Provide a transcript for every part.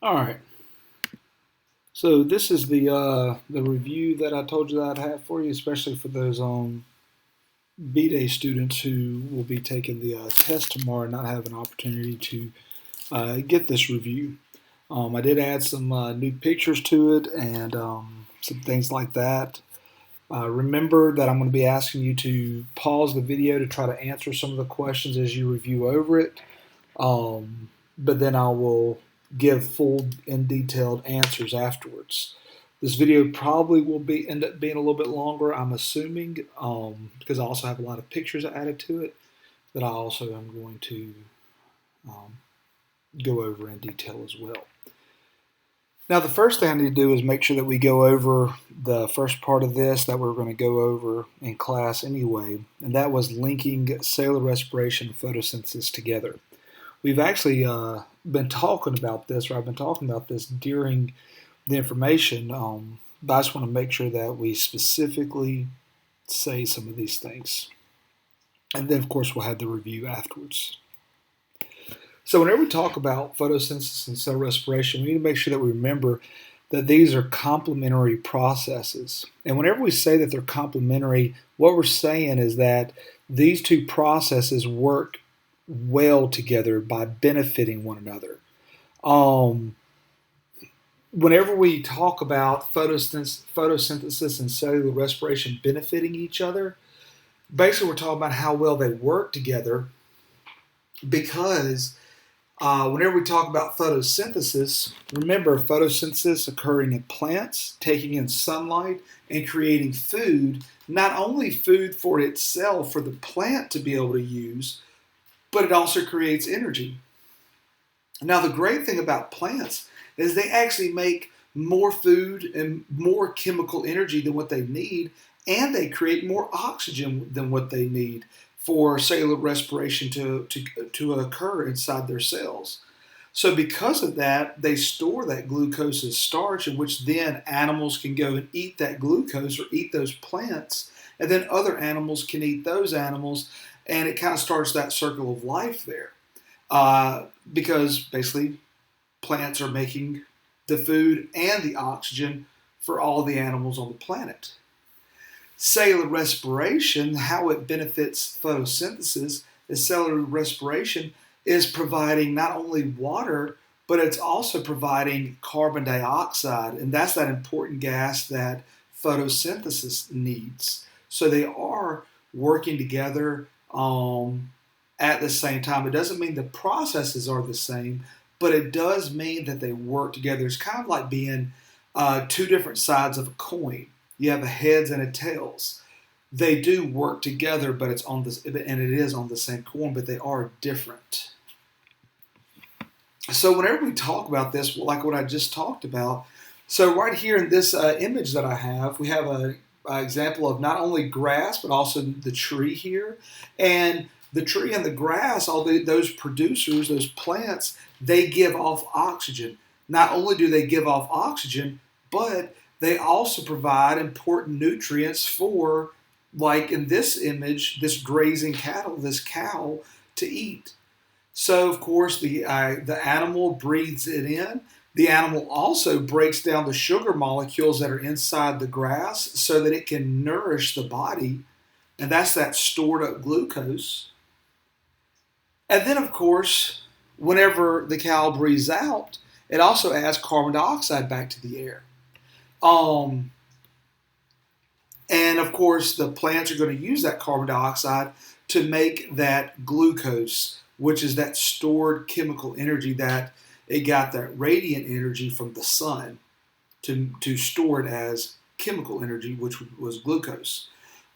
All right. So this is the review that I told you that I'd have for you, especially for those B-Day students who will be taking the test tomorrow and not have an opportunity to get this review. I did add some new pictures to it and some things like that. Remember that I'm going to be asking you to pause the video to try to answer some of the questions as you review over it. But then I will give full and detailed answers afterwards. This video probably will end up being a little bit longer, I'm assuming, because I also have a lot of pictures added to it that I also am going to um, go over in detail as well. Now, the first thing I need to do is make sure that we go over the first part of this that we're going to go over in class anyway, and that was linking cellular respiration and photosynthesis together. We've actually been talking about this, or I've been talking about this during the information, but I just want to make sure that we specifically say some of these things. And then, of course, we'll have the review afterwards. So whenever we talk about photosynthesis and cell respiration, we need to make sure that we remember that these are complementary processes. And whenever we say that they're complementary, what we're saying is that these two processes work well together by benefiting one another. Whenever we talk about photosynthesis and cellular respiration benefiting each other, basically we're talking about how well they work together because whenever we talk about photosynthesis, remember photosynthesis occurring in plants, taking in sunlight and creating food, not only food for itself for the plant to be able to use, but it also creates energy. Now, the great thing about plants is they actually make more food and more chemical energy than what they need, and they create more oxygen than what they need for cellular respiration to occur inside their cells. So because of that, they store that glucose as starch, in which then animals can go and eat that glucose or eat those plants, and then other animals can eat those animals, and it kind of starts that circle of life there. Because basically plants are making the food and the oxygen for all the animals on the planet. Cellular respiration, how it benefits photosynthesis, is cellular respiration is providing not only water, but it's also providing carbon dioxide, and that's that important gas that photosynthesis needs. So they are working together at the same time. It doesn't mean the processes are the same, but it does mean that they work together. It's kind of like being two different sides of a coin. You have a heads and a tails. They do work together, but it's on this, and it is on the same coin, but they are different. So whenever we talk about this, like what I just talked about, so right here in this image that I have, we have an example of not only grass, but also the tree here. And the tree and the grass, those producers, those plants, they give off oxygen. Not only do they give off oxygen, but they also provide important nutrients for, like in this image, this grazing cattle, this cow, to eat. So, of course, the animal breathes it in. The animal also breaks down the sugar molecules that are inside the grass so that it can nourish the body, and that's that stored up glucose. And then, of course, whenever the cow breathes out, it also adds carbon dioxide back to the air. And of course, the plants are going to use that carbon dioxide to make that glucose, which is that stored chemical energy that it got that radiant energy from the sun to store it as chemical energy, which was glucose.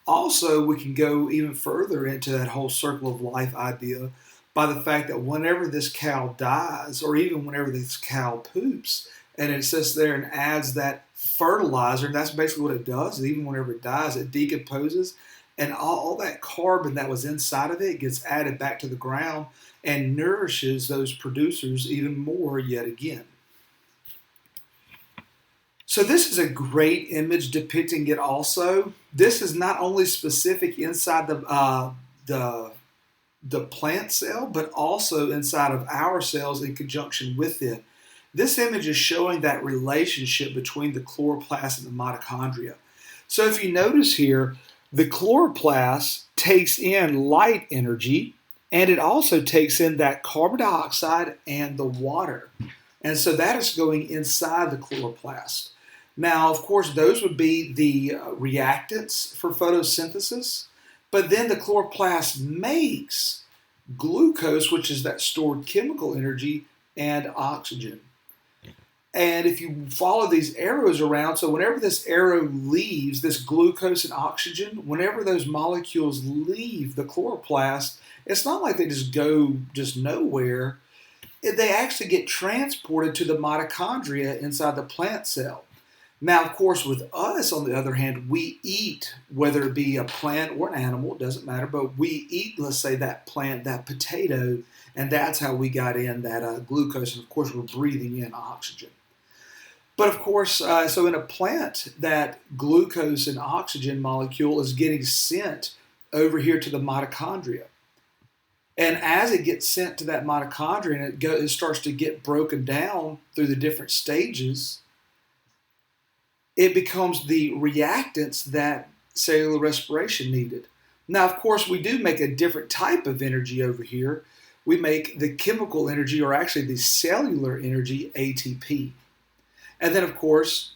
Also, we can go even further into that whole circle of life idea by the fact that whenever this cow dies, or even whenever this cow poops, and it sits there and adds that fertilizer, and that's basically what it does. Even whenever it dies, it decomposes, and all that carbon that was inside of it gets added back to the ground and nourishes those producers even more yet again. So this is a great image depicting it also. This is not only specific inside the plant cell, but also inside of our cells in conjunction with it. This image is showing that relationship between the chloroplast and the mitochondria. So if you notice here, the chloroplast takes in light energy, and it also takes in that carbon dioxide and the water. And so that is going inside the chloroplast. Now, of course, those would be the reactants for photosynthesis, but then the chloroplast makes glucose, which is that stored chemical energy, and oxygen. And if you follow these arrows around, so whenever this arrow leaves, this glucose and oxygen, whenever those molecules leave the chloroplast, it's not like they just go just nowhere. They actually get transported to the mitochondria inside the plant cell. Now, of course, with us, on the other hand, we eat, whether it be a plant or an animal, it doesn't matter, but we eat, let's say, that plant, that potato, and that's how we got in that glucose, and of course, we're breathing in oxygen. But of course, so in a plant, that glucose and oxygen molecule is getting sent over here to the mitochondria. And as it gets sent to that mitochondria and it starts to get broken down through the different stages, it becomes the reactants that cellular respiration needed. Now, of course, we do make a different type of energy over here. We make the chemical energy, or actually the cellular energy, ATP. And then, of course,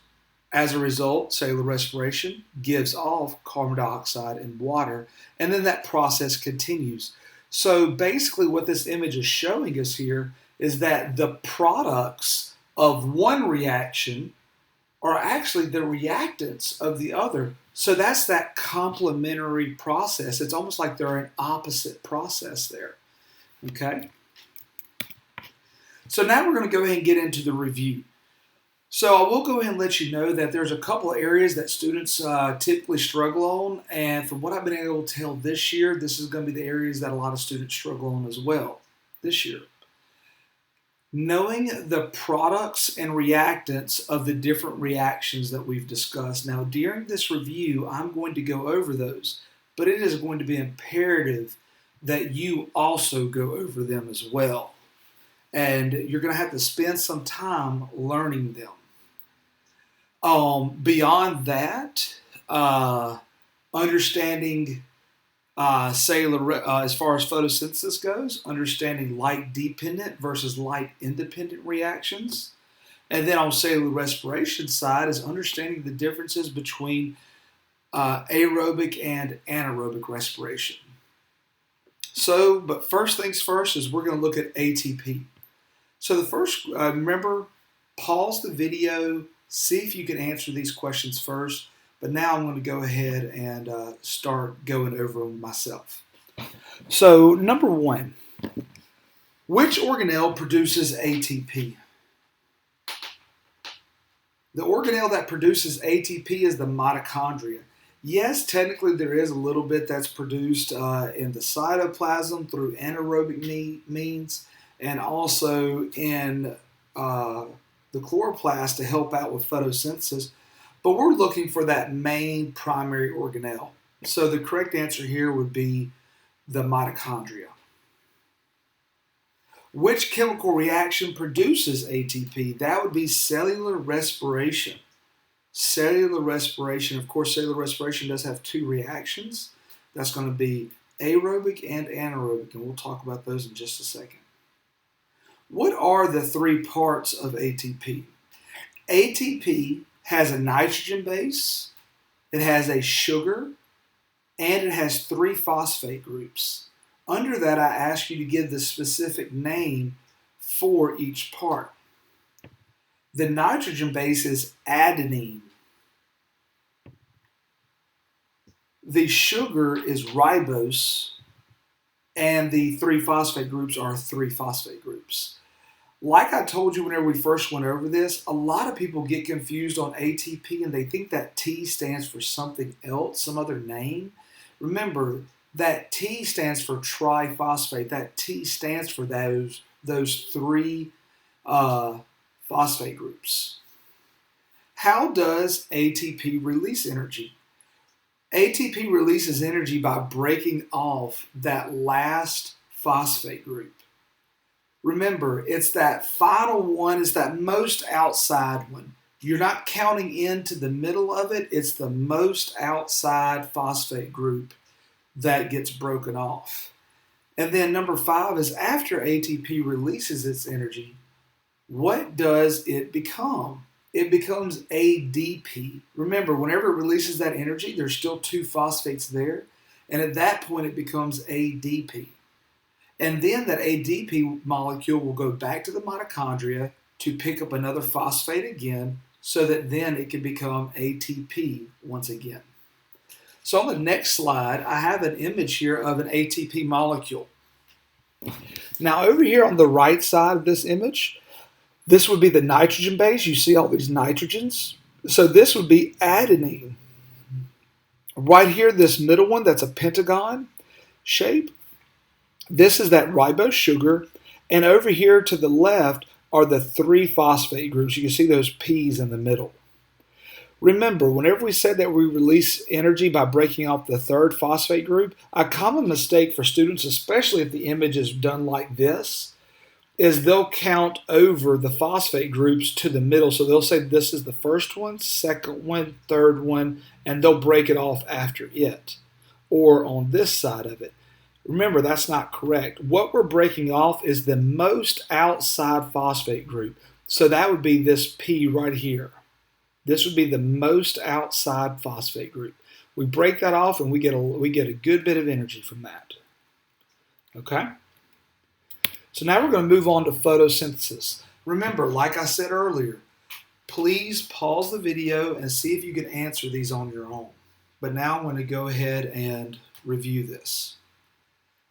as a result, cellular respiration gives off carbon dioxide and water, and then that process continues. So basically what this image is showing us here is that the products of one reaction are actually the reactants of the other. So that's that complementary process. It's almost like they're an opposite process there. Okay? So now we're going to go ahead and get into the review. So I will go ahead and let you know that there's a couple of areas that students typically struggle on, and from what I've been able to tell this year, this is going to be the areas that a lot of students struggle on as well this year. Knowing the products and reactants of the different reactions that we've discussed. Now, during this review, I'm going to go over those, but it is going to be imperative that you also go over them as well. And you're going to have to spend some time learning them. Beyond that, understanding cellular, as far as photosynthesis goes, understanding light-dependent versus light-independent reactions. And then on cellular respiration side is understanding the differences between aerobic and anaerobic respiration. So, but first things first is we're going to look at ATP. So the first, remember, pause the video, see if you can answer these questions first. But now I'm going to go ahead and start going over them myself. So number one, which organelle produces ATP? The organelle that produces ATP is the mitochondria. Yes, technically there is a little bit that's produced in the cytoplasm through anaerobic means, and also in the chloroplast to help out with photosynthesis. But we're looking for that main primary organelle. So the correct answer here would be the mitochondria. Which chemical reaction produces ATP? That would be cellular respiration. Cellular respiration, of course, cellular respiration does have two reactions. That's going to be aerobic and anaerobic, and we'll talk about those in just a second. What are the three parts of ATP? ATP has a nitrogen base, it has a sugar, and it has 3 phosphate groups. Under that, I ask you to give the specific name for each part. The nitrogen base is adenine. The sugar is ribose, and the 3 phosphate groups are 3 phosphate groups. Like I told you whenever we first went over this, a lot of people get confused on ATP and they think that T stands for something else, some other name. Remember, that T stands for triphosphate. That T stands for those 3 phosphate groups. How does ATP release energy? ATP releases energy by breaking off that last phosphate group. Remember, it's that final one, it's that most outside one. You're not counting into the middle of it, it's the most outside phosphate group that gets broken off. And then number 5 is after ATP releases its energy, what does it become? It becomes ADP. Remember, whenever it releases that energy, there's still 2 phosphates there. And at that point, it becomes ADP. And then that ADP molecule will go back to the mitochondria to pick up another phosphate again so that then it can become ATP once again. So on the next slide, I have an image here of an ATP molecule. Now over here on the right side of this image, this would be the nitrogen base. You see all these nitrogens. So this would be adenine. Right here, this middle one, that's a pentagon shape. This is that ribose sugar. And over here to the left are the 3 phosphate groups. You can see those P's in the middle. Remember, whenever we said that we release energy by breaking off the 3rd phosphate group, a common mistake for students, especially if the image is done like this, is they'll count over the phosphate groups to the middle. So they'll say this is the first one, second one, third one, and they'll break it off after it, or on this side of it. Remember, that's not correct. What we're breaking off is the most outside phosphate group. So that would be this P right here. This would be the most outside phosphate group. We break that off and we get a good bit of energy from that. Okay? So now we're going to move on to photosynthesis. Remember, like I said earlier, please pause the video and see if you can answer these on your own. But now I'm going to go ahead and review this.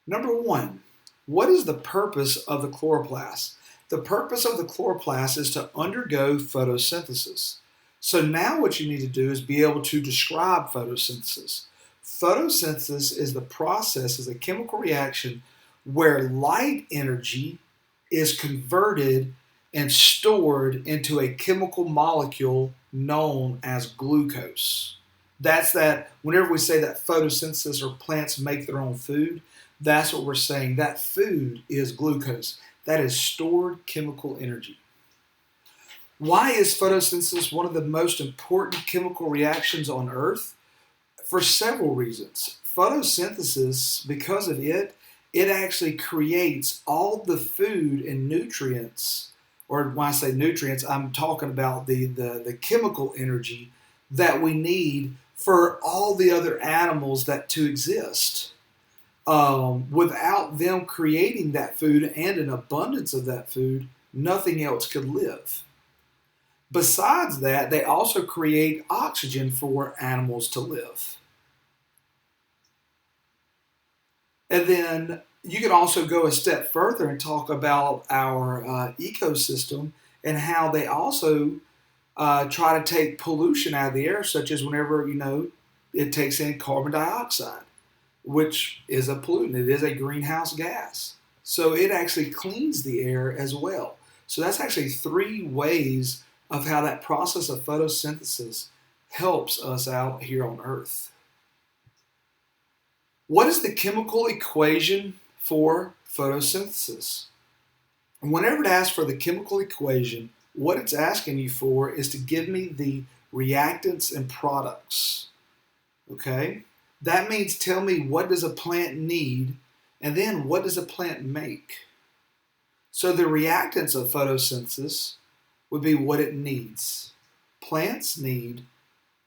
Number 1, what is the purpose of the chloroplast? The purpose of the chloroplast is to undergo photosynthesis. So now what you need to do is be able to describe photosynthesis. Photosynthesis is the process, is a chemical reaction where light energy is converted and stored into a chemical molecule known as glucose. That's that, whenever we say that photosynthesis or plants make their own food, that's what we're saying. That food is glucose. That is stored chemical energy. Why is photosynthesis one of the most important chemical reactions on Earth? For several reasons. Photosynthesis, because of it actually creates all the food and nutrients, or when I say nutrients, I'm talking about the chemical energy that we need for all the other animals that to exist. Without them creating that food and an abundance of that food, nothing else could live. Besides that, they also create oxygen for animals to live. And then you can also go a step further and talk about our ecosystem and how they also try to take pollution out of the air, such as whenever, it takes in carbon dioxide, which is a pollutant. It is a greenhouse gas. So it actually cleans the air as well. So that's actually 3 ways of how that process of photosynthesis helps us out here on Earth. What is the chemical equation for photosynthesis? And whenever it asks for the chemical equation, what it's asking you for is to give me the reactants and products. Okay? That means tell me what does a plant need, and then what does a plant make? So the reactants of photosynthesis would be what it needs. Plants need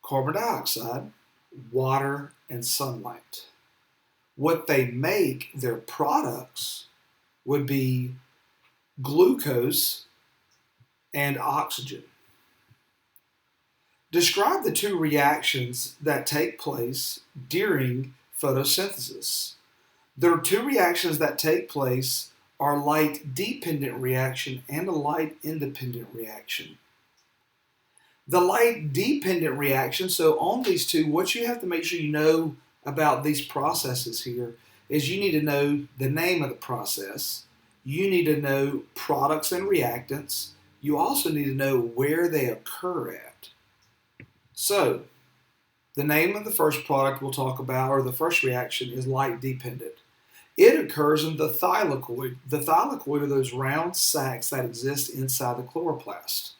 carbon dioxide, water, and sunlight. What they make, their products, would be glucose and oxygen. Describe the 2 reactions that take place during photosynthesis. There are 2 reactions that take place are light-dependent reaction and a light-independent reaction. The light-dependent reaction, so on these 2, what you have to make sure you know about these processes here is you need to know the name of the process, you need to know products and reactants, you also need to know where they occur at. So, the name of the first product we'll talk about, or the first reaction, is light-dependent. It occurs in the thylakoid. The thylakoid are those round sacs that exist inside the chloroplast.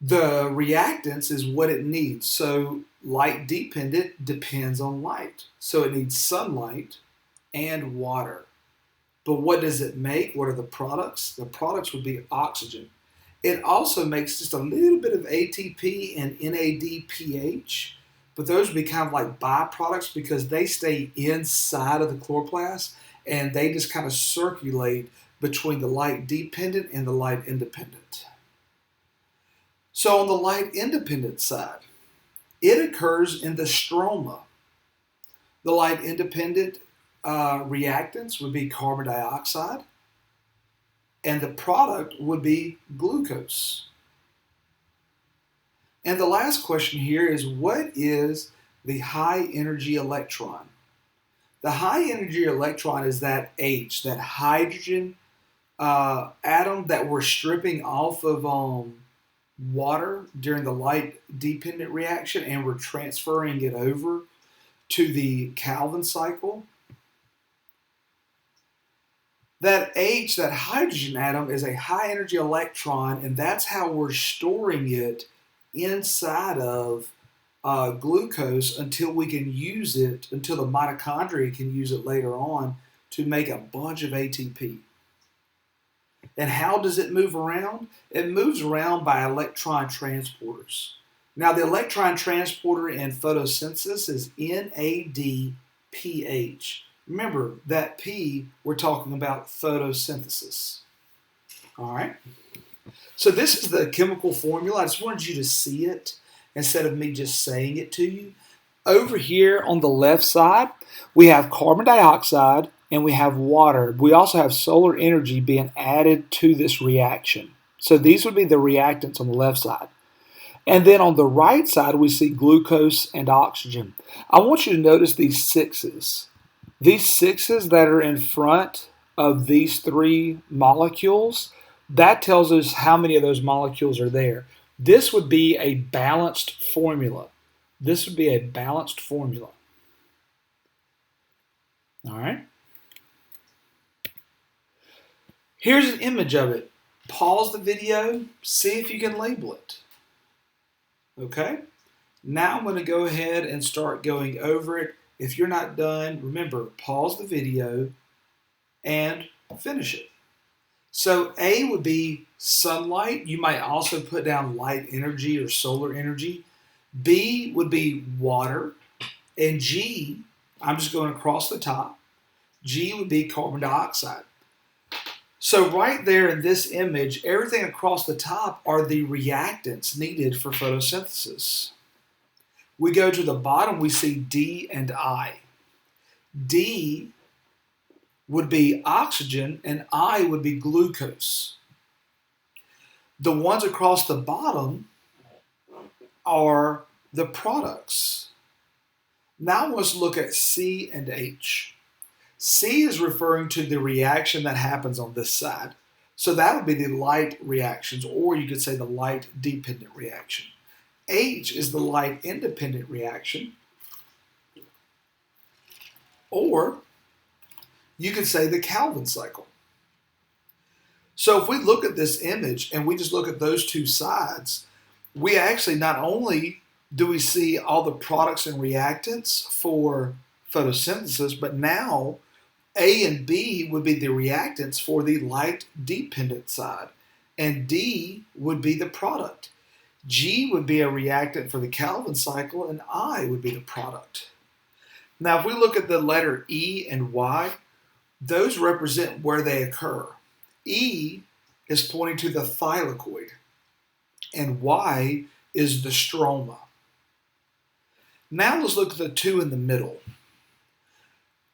The reactants is what it needs. So light dependent depends on light. So it needs sunlight and water. But what does it make? What are the products? The products would be oxygen. It also makes just a little bit of ATP and NADPH, but those would be kind of like byproducts because they stay inside of the chloroplast and they just kind of circulate between the light dependent and the light independent. So on the light independent side, it occurs in the stroma. The light independent reactants would be carbon dioxide, and the product would be glucose. And the last question here is, what is the high energy electron? The high energy electron is that H, that hydrogen atom that we're stripping off of water during the light dependent reaction, and we're transferring it over to the Calvin cycle. That H, that hydrogen atom, is a high energy electron, and that's how we're storing it inside of glucose until we can use it, until the mitochondria can use it later on to make a bunch of ATP. And how does it move around? It moves around by electron transporters. Now, the electron transporter in photosynthesis is NADPH. Remember, that P, we're talking about photosynthesis. All right? So this is the chemical formula. I just wanted you to see it instead of me just saying it to you. Over here on the left side, we have carbon dioxide and we have water. We also have solar energy being added to this reaction. So these would be the reactants on the left side. And then on the right side, we see glucose and oxygen. I want you to notice these sixes. These sixes that are in front of these three molecules, that tells us how many of those molecules are there. This would be a balanced formula. This would be a balanced formula. All right. Here's an image of it. Pause the video, see if you can label it. Okay? Now I'm going to go ahead and start going over it. If you're not done, remember, pause the video and finish it. So A would be sunlight. You might also put down light energy or solar energy. B would be water. And G, I'm just going across the top. G would be carbon dioxide. So right there in this image, everything across the top are the reactants needed for photosynthesis. We go to the bottom, we see D and I. D would be oxygen and I would be glucose. The ones across the bottom are the products. Now let's look at C and H. C is referring to the reaction that happens on this side. So that would be the light reactions, or you could say the light dependent reaction. H is the light independent reaction, or you could say the Calvin cycle. So if we look at this image and we just look at those two sides, we actually not only do we see all the products and reactants for photosynthesis, but now A and B would be the reactants for the light dependent side, and D would be the product. G would be a reactant for the Calvin cycle, and I would be the product. Now, if we look at the letter E and Y, those represent where they occur. E is pointing to the thylakoid, and Y is the stroma. Now let's look at the two in the middle.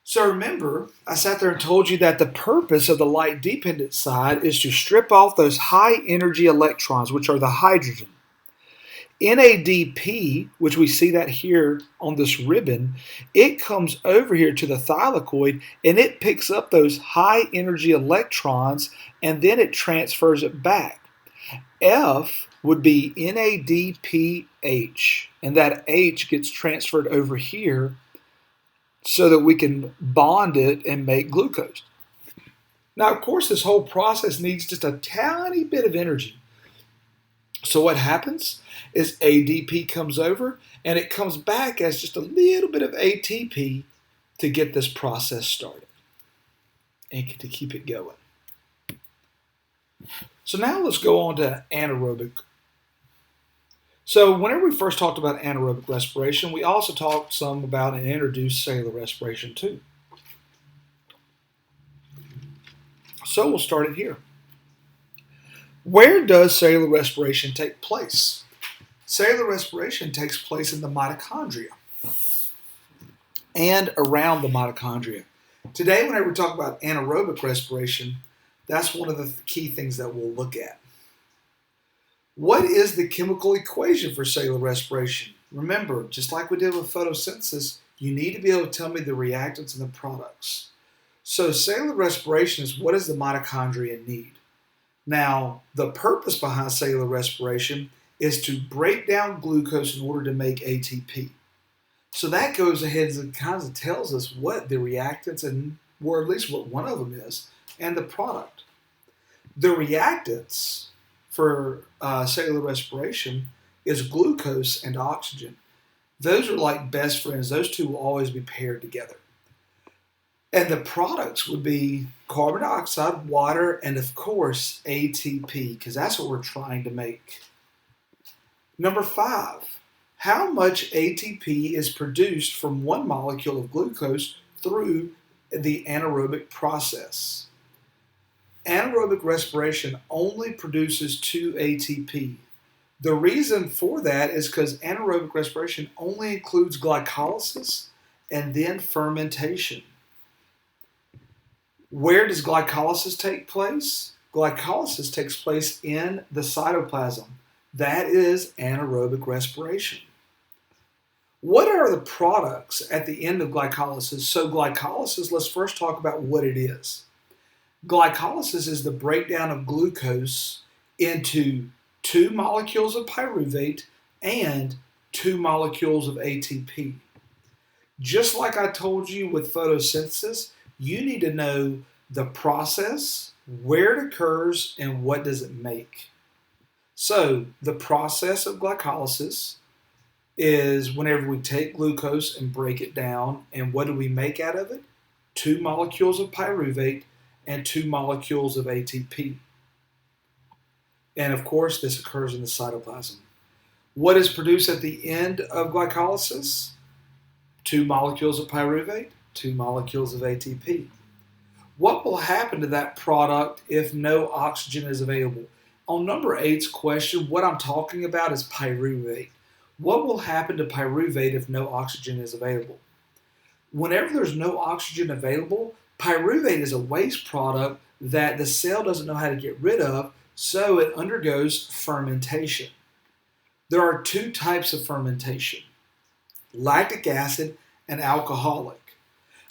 So remember, I sat there and told you that the purpose of the light dependent side is to strip off those high energy electrons, which are the hydrogen. NADP, which we see that here on this ribbon, it comes over here to the thylakoid and it picks up those high energy electrons and then it transfers it back. F would be NADPH, and that H gets transferred over here so that we can bond it and make glucose. Now, of course, this whole process needs just a tiny bit of energy. So what happens is ADP comes over and it comes back as just a little bit of ATP to get this process started and to keep it going. So now let's go on to anaerobic. So whenever we first talked about anaerobic respiration, we also talked some about and introduced cellular respiration too. So we'll start it here. Where does cellular respiration take place? Cellular respiration takes place in the mitochondria and around the mitochondria. Today, whenever we talk about anaerobic respiration, that's one of the key things that we'll look at. What is the chemical equation for cellular respiration? Remember, just like we did with photosynthesis, you need to be able to tell me the reactants and the products. So cellular respiration is what does the mitochondria need? Now, the purpose behind cellular respiration is to break down glucose in order to make ATP. So that goes ahead and kind of tells us what the reactants, and or at least what one of them is, and the product. The reactants for cellular respiration is glucose and oxygen. Those are like best friends. Those two will always be paired together. And the products would be carbon dioxide, water, and of course ATP, because that's what we're trying to make. Number 5, how much ATP is produced from one molecule of glucose through the anaerobic process? Anaerobic respiration only produces 2 ATP. The reason for that is because anaerobic respiration only includes glycolysis and then fermentation. Where does glycolysis take place? Glycolysis takes place in the cytoplasm. That is anaerobic respiration. What are the products at the end of glycolysis? So glycolysis, let's first talk about what it is. Glycolysis is the breakdown of glucose into 2 molecules of pyruvate and 2 molecules of ATP. Just like I told you with photosynthesis, you need to know the process, where it occurs, and what does it make. So the process of glycolysis is whenever we take glucose and break it down, and what do we make out of it? 2 molecules of pyruvate and 2 molecules of ATP. And of course, this occurs in the cytoplasm. What is produced at the end of glycolysis? 2 molecules of pyruvate, 2 molecules of ATP. What will happen to that product if no oxygen is available? On number 8's question, what I'm talking about is pyruvate. What will happen to pyruvate if no oxygen is available? Whenever there's no oxygen available, pyruvate is a waste product that the cell doesn't know how to get rid of, so it undergoes fermentation. There are 2 types of fermentation: lactic acid and alcoholic.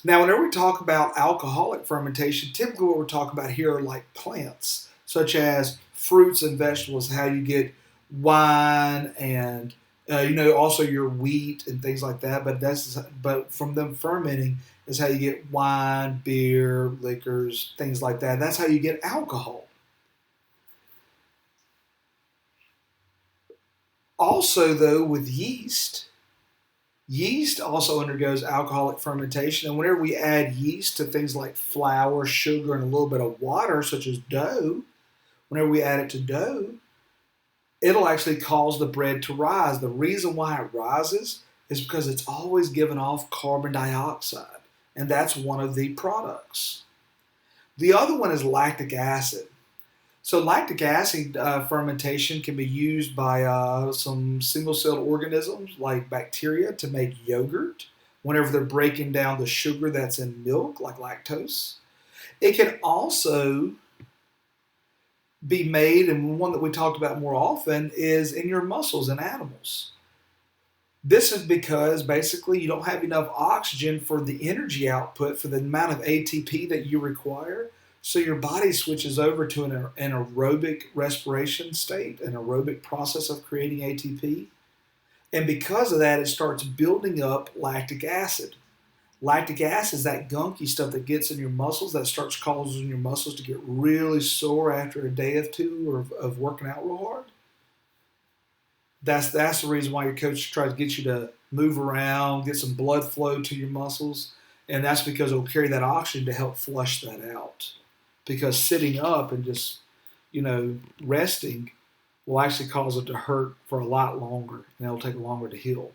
Now, whenever we talk about alcoholic fermentation, typically what we're talking about here are like plants, such as fruits and vegetables, how you get wine and also your wheat and things like that. But from them fermenting is how you get wine, beer, liquors, things like that. That's how you get alcohol. Also, though, with yeast also undergoes alcoholic fermentation. And whenever we add yeast to things like flour, sugar, and a little bit of water, such as dough, whenever we add it to dough, it'll actually cause the bread to rise. The reason why it rises is because it's always giving off carbon dioxide, and that's one of the products. The other one is lactic acid. So lactic acid fermentation can be used by some single-celled organisms like bacteria to make yogurt whenever they're breaking down the sugar that's in milk, like lactose. It can also be made, and one that we talked about more often is in your muscles in animals. This is because basically you don't have enough oxygen for the energy output for the amount of ATP that you require. So your body switches over to an aerobic respiration state, an aerobic process of creating ATP. And because of that, it starts building up lactic acid. Lactic acid is that gunky stuff that gets in your muscles that starts causing your muscles to get really sore after a day or two of working out real hard. That's the reason why your coach tries to get you to move around, get some blood flow to your muscles, and that's because it'll carry that oxygen to help flush that out. Because sitting up and just resting will actually cause it to hurt for a lot longer, and it'll take longer to heal.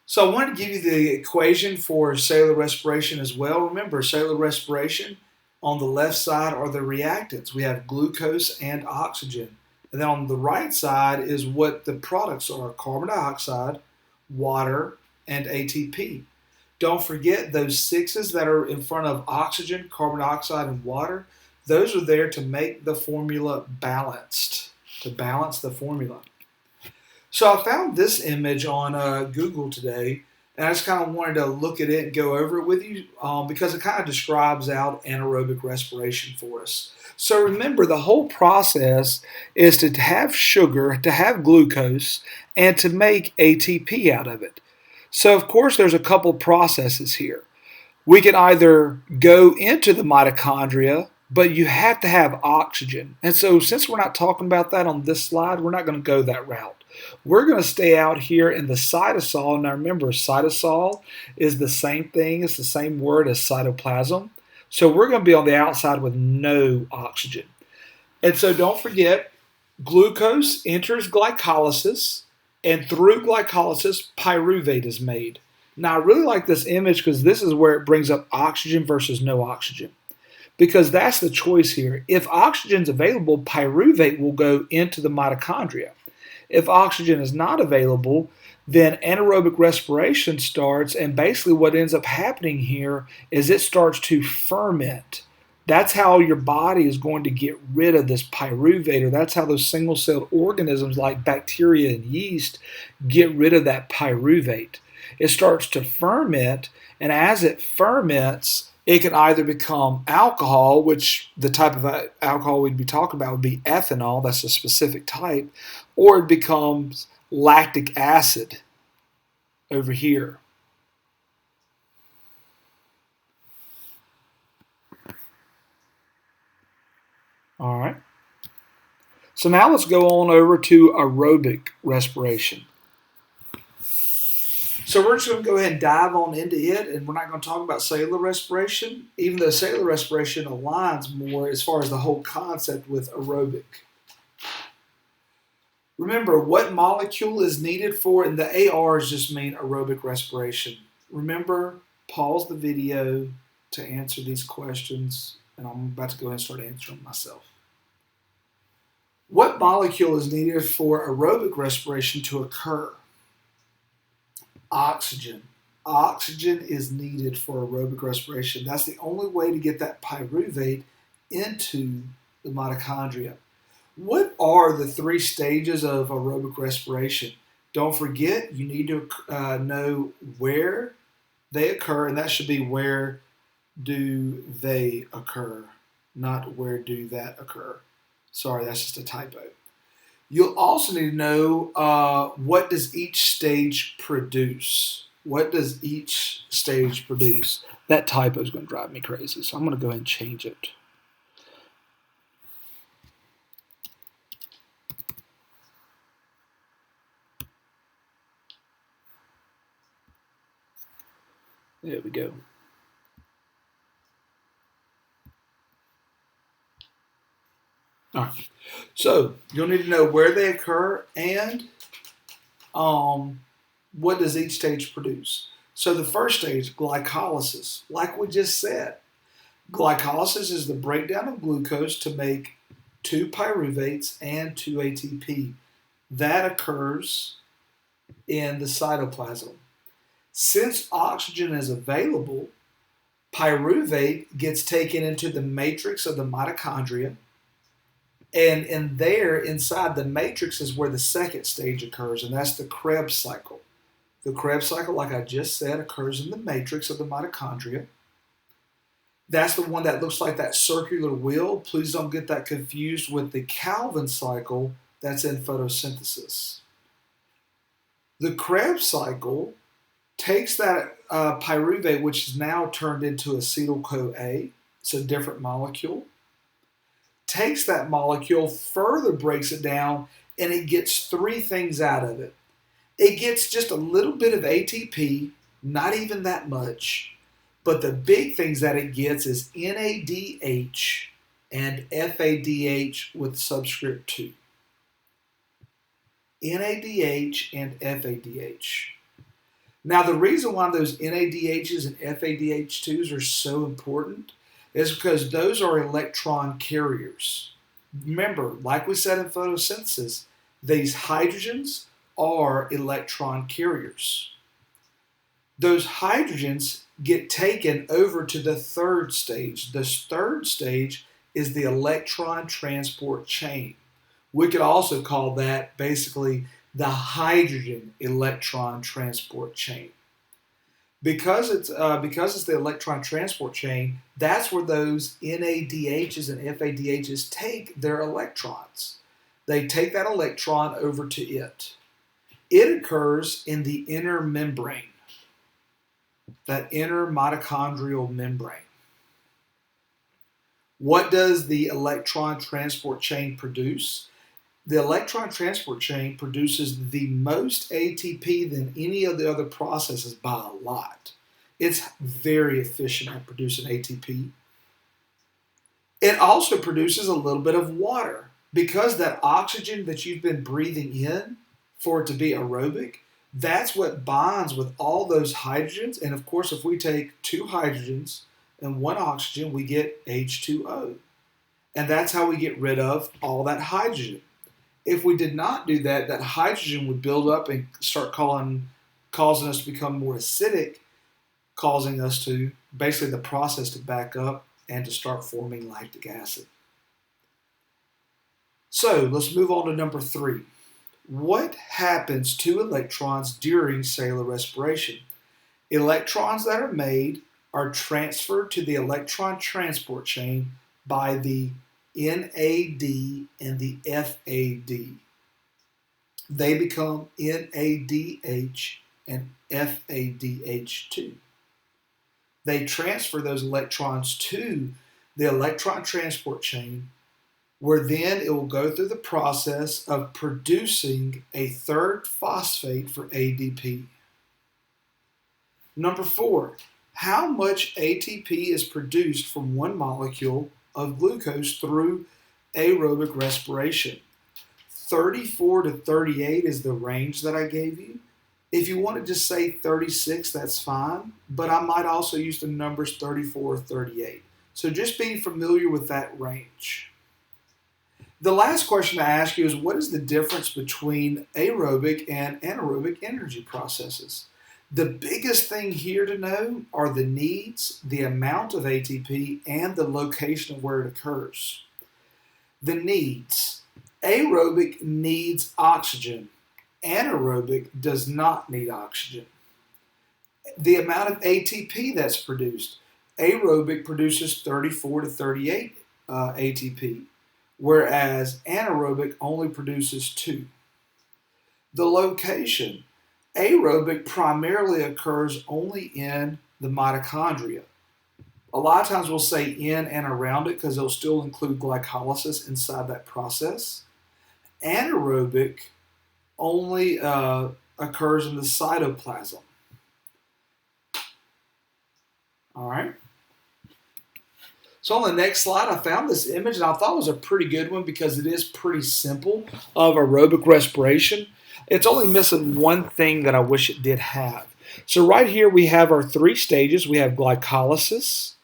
So I wanted to give you the equation for cellular respiration as well. Remember, cellular respiration, on the left side are the reactants. We have glucose and oxygen. And then on the right side is what the products are: carbon dioxide, water, and ATP. Don't forget those sixes that are in front of oxygen, carbon dioxide, and water. Those are there to make the formula balanced, to balance the formula. So I found this image on Google today, and I just kind of wanted to look at it and go over it with you because it kind of describes out anaerobic respiration for us. So remember, the whole process is to have sugar, to have glucose, and to make ATP out of it. So of course there's a couple processes here. We can either go into the mitochondria, but you have to have oxygen. And so since we're not talking about that on this slide, we're not going to go that route. We're going to stay out here in the cytosol. Now remember, cytosol is the same thing, it's the same word as cytoplasm. So we're going to be on the outside with no oxygen. And so don't forget, glucose enters glycolysis, and through glycolysis, pyruvate is made. Now I really like this image because this is where it brings up oxygen versus no oxygen. Because that's the choice here. If oxygen is available, pyruvate will go into the mitochondria. If oxygen is not available, then anaerobic respiration starts, and basically what ends up happening here is it starts to ferment. That's how your body is going to get rid of this pyruvate, or that's how those single-celled organisms like bacteria and yeast get rid of that pyruvate. It starts to ferment, and as it ferments, it can either become alcohol, which the type of alcohol we'd be talking about would be ethanol, that's a specific type, or it becomes lactic acid over here. All right. So now let's go on over to aerobic respiration. So we're just going to go ahead and dive on into it, and we're not going to talk about cellular respiration, even though cellular respiration aligns more as far as the whole concept with aerobic. Remember, what molecule is needed for, and the ARs just mean aerobic respiration. Remember, pause the video to answer these questions, and I'm about to go ahead and start answering myself. What molecule is needed for aerobic respiration to occur? Oxygen. Oxygen is needed for aerobic respiration. That's the only way to get that pyruvate into the mitochondria. What are the three stages of aerobic respiration? Don't forget, you need to know where they occur, and that should be where do they occur, not where do that occur. Sorry, that's just a typo. You'll also need to know what does each stage produce. What does each stage produce? That typo is going to drive me crazy, so I'm going to go ahead and change it. There we go. All right. So you'll need to know where they occur and what does each stage produce. So the first stage, glycolysis, like we just said. Glycolysis is the breakdown of glucose to make 2 pyruvates and 2 ATP. That occurs in the cytoplasm. Since oxygen is available, pyruvate gets taken into the matrix of the mitochondria, and in there, inside the matrix, is where the second stage occurs, and that's the Krebs cycle. The Krebs cycle, like I just said, occurs in the matrix of the mitochondria. That's the one that looks like that circular wheel. Please don't get that confused with the Calvin cycle that's in photosynthesis. The Krebs cycle takes that pyruvate, which is now turned into acetyl-CoA, it's a different molecule, takes that molecule, further breaks it down, and it gets three things out of it. It gets just a little bit of ATP, not even that much, but the big things that it gets is NADH and FADH with subscript 2. NADH and FADH. Now, the reason why those NADHs and FADH2s are so important is because those are electron carriers. Remember, like we said in photosynthesis, these hydrogens are electron carriers. Those hydrogens get taken over to the third stage. The third stage is the electron transport chain. We could also call that basically the hydrogen electron transport chain. Because it's the electron transport chain, that's where those NADHs and FADHs take their electrons. They take that electron over to it. It occurs in the inner membrane, that inner mitochondrial membrane. What does the electron transport chain produce? The electron transport chain produces the most ATP than any of the other processes by a lot. It's very efficient at producing ATP. It also produces a little bit of water because that oxygen that you've been breathing in for it to be aerobic, that's what binds with all those hydrogens. And of course, if we take two hydrogens and one oxygen, we get H2O. And that's how we get rid of all that hydrogen. If we did not do that, that hydrogen would build up and start causing us to become more acidic, causing us to, basically the process to back up and to start forming lactic acid. So let's move on to number 3. What happens to electrons during cellular respiration? Electrons that are made are transferred to the electron transport chain by the NAD and the FAD. They become NADH and FADH2. They transfer those electrons to the electron transport chain, where then it will go through the process of producing a third phosphate for ADP. Number 4, how much ATP is produced from one molecule of glucose through aerobic respiration? 34 to 38 is the range that I gave you. If you want to just say 36, that's fine, but I might also use the numbers 34 or 38. So just being familiar with that range. The last question I ask you is, what is the difference between aerobic and anaerobic energy processes? The biggest thing here to know are the needs, the amount of ATP, and the location of where it occurs. The needs. Aerobic needs oxygen. Anaerobic does not need oxygen. The amount of ATP that's produced. Aerobic produces 34 to 38 ATP, whereas anaerobic only produces 2. The location. Aerobic primarily occurs only in the mitochondria. A lot of times we'll say in and around it because they'll still include glycolysis inside that process. Anaerobic only occurs in the cytoplasm. All right. So on the next slide, I found this image and I thought it was a pretty good one because it is pretty simple of aerobic respiration. It's only missing one thing that I wish it did have. So right here we have our 3 stages. We have glycolysis,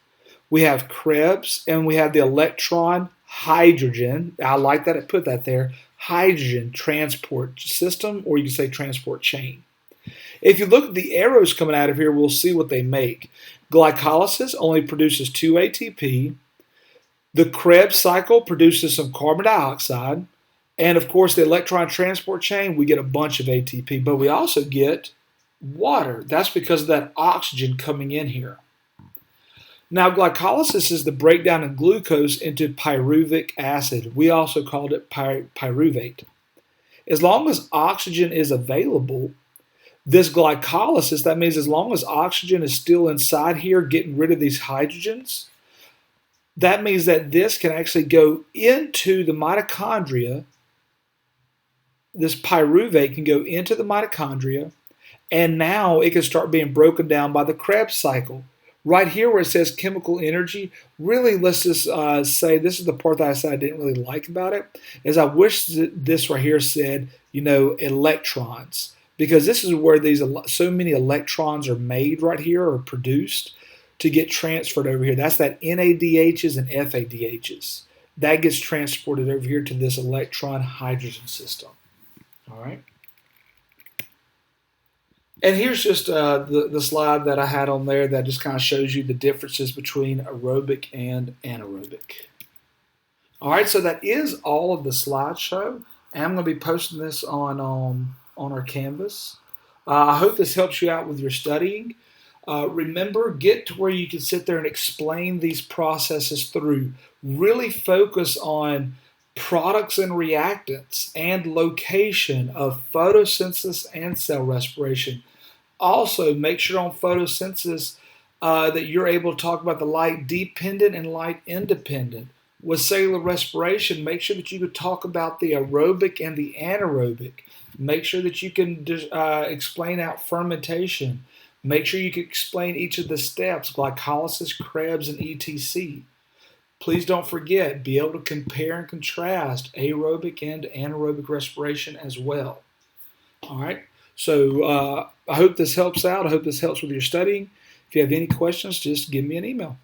we have Krebs, and we have the electron hydrogen. I like that it put that there. Hydrogen transport system, or you can say transport chain. If you look at the arrows coming out of here, we'll see what they make. Glycolysis only produces 2 ATP. The Krebs cycle produces some carbon dioxide. And of course, the electron transport chain, we get a bunch of ATP, but we also get water. That's because of that oxygen coming in here. Now, glycolysis is the breakdown of glucose into pyruvic acid. We also called it pyruvate. As long as oxygen is available, This glycolysis, that means as long as oxygen is still inside here, getting rid of these hydrogens, that means that this can actually go into the mitochondria. This pyruvate can go into the mitochondria, and now it can start being broken down by the Krebs cycle. Right here where it says chemical energy, really let's just say, this is the part that I said I didn't really like about it, is I wish that this right here said, electrons. Because this is where so many electrons are made right here, or produced, to get transferred over here. That's that NADHs and FADHs. That gets transported over here to this electron hydrogen system. All right. And here's just the slide that I had on there that just kind of shows you the differences between aerobic and anaerobic. All right, so that is all of the slideshow. And I'm going to be posting this on our Canvas. I hope this helps you out with your studying. Remember, get to where you can sit there and explain these processes through. Really focus on products and reactants and location of photosynthesis and cell respiration. Also, make sure on photosynthesis that you're able to talk about the light dependent and light independent. With cellular respiration, make sure that you could talk about the aerobic and the anaerobic. Make sure that you can explain out fermentation. Make sure you can explain each of the steps, glycolysis, Krebs, and etc. Please don't forget, be able to compare and contrast aerobic and anaerobic respiration as well. All right, so I hope this helps out. I hope this helps with your studying. If you have any questions, just give me an email.